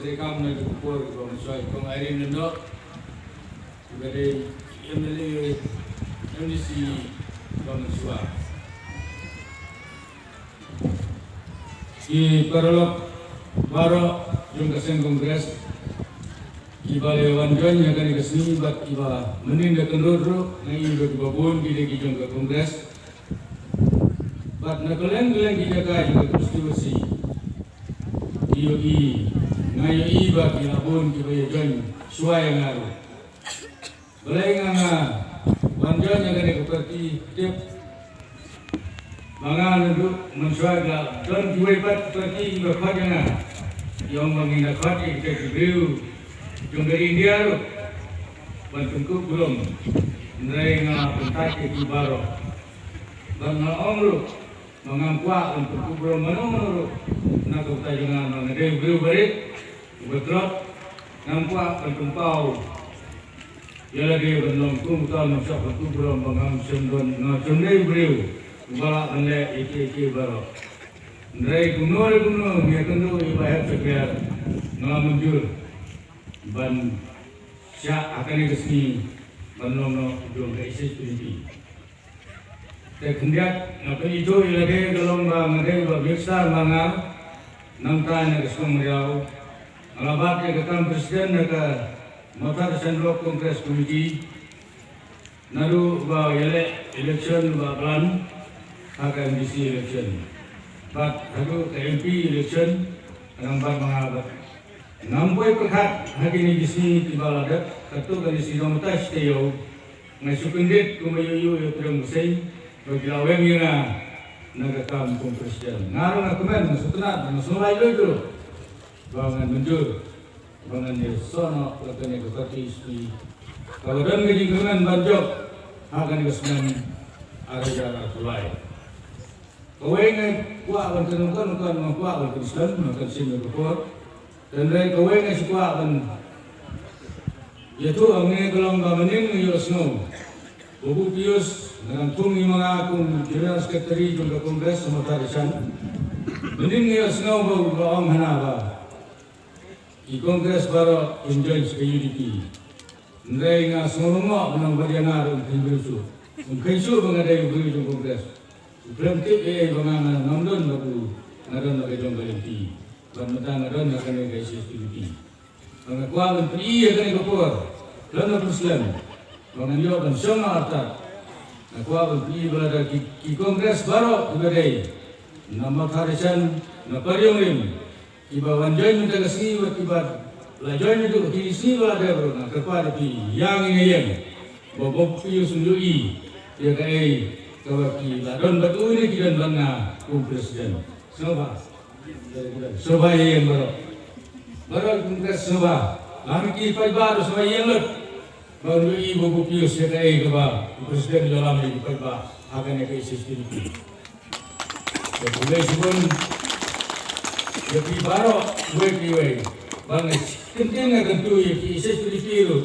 rekam na kupur kong soy kong airin nendo sebagai MLA MDC kong suwa di paralok baro yung kaseng kongres iba lewan jon yang kan kesini bat iba menindak kendoro ngai iba babon di lagi jong ke kongres bat nakaleng kita ka juga konstitusi i ngayo iba kinabon kiba jon suai ngaru balai nga wanjon yang kan seperti tip mga nado mensuaga don kiwai pat seperti iba khajana yang mengina khati ke review yung dari India lo, bantu belum, mereka pentas di baro, dan orang lo mengampak bantu belum mana nak kita jangan mengadai beliau balik, betul, nampak bantu pau, ya lagi belum kumpulan masak bantu belum mengambil don, ngacundai beliau, balak anda iki baro, mereka gunung, dia kendu ibarat sekian, ngamunjul. Ban siya akan kesini menolong jom ISIS PDP. Kemudian apa itu ilade kalau mengadai biasa manga nangkan kesong riau alabat ke kam presiden ke motor sendok kongres komiti naru ba yele election ba plan akan DC election. Bat hadu ke MP election nampak mengabat. Nampai pekat hari ini di sini tiba ladak katu kali sidang tas teo ngai supindit kumayu yo terang musai bagi awam yana naga kampung presiden ngarang aku men setenat masulai itu bangan mundur bangan dia sono katanya kekati istri kalau dan gaji kemen banjok akan kesmen araja tulai kau ingat kuat bantuan kan kuat bantuan Islam makan sini berkuat dan dari kau yang suka kan, yaitu angin gelang bamanin yosno, buku pius dengan tungi mengaku kira sekretari juga kongres semutarisan, mending yosno baru orang hanaba, di kongres baru enjoy UDP, dari ngas ngomong menang berianar untuk bersu, mungkin su mengadai berju kongres, belum tip banganan nondon baru ngadon bagi jombalenti. Bantang ada nak kena ISIS PDP. Orang kuat menteri akan ikut, lalu Muslim. Orang dia akan semua artat. Nak kuat menteri berada di kongres baru berada. Nama Harisan, nama Pariongrim. Iba wanjai minta kesini, iba lajoin itu di sini berada bro. Nak kepada di yang ini yang, bawa piu sendiri. Dia kaya kawaki ladon batu ini kian bangga presiden. Semua. Sebab yang baru kongres sebab, kami kita baru sebab yang baru ibu bukti sekai kebab presiden dalam ini kebab akan ke ISIS PDP. Jadi sebelum jadi baru gue bangga, kenapa tentu ISIS PDP itu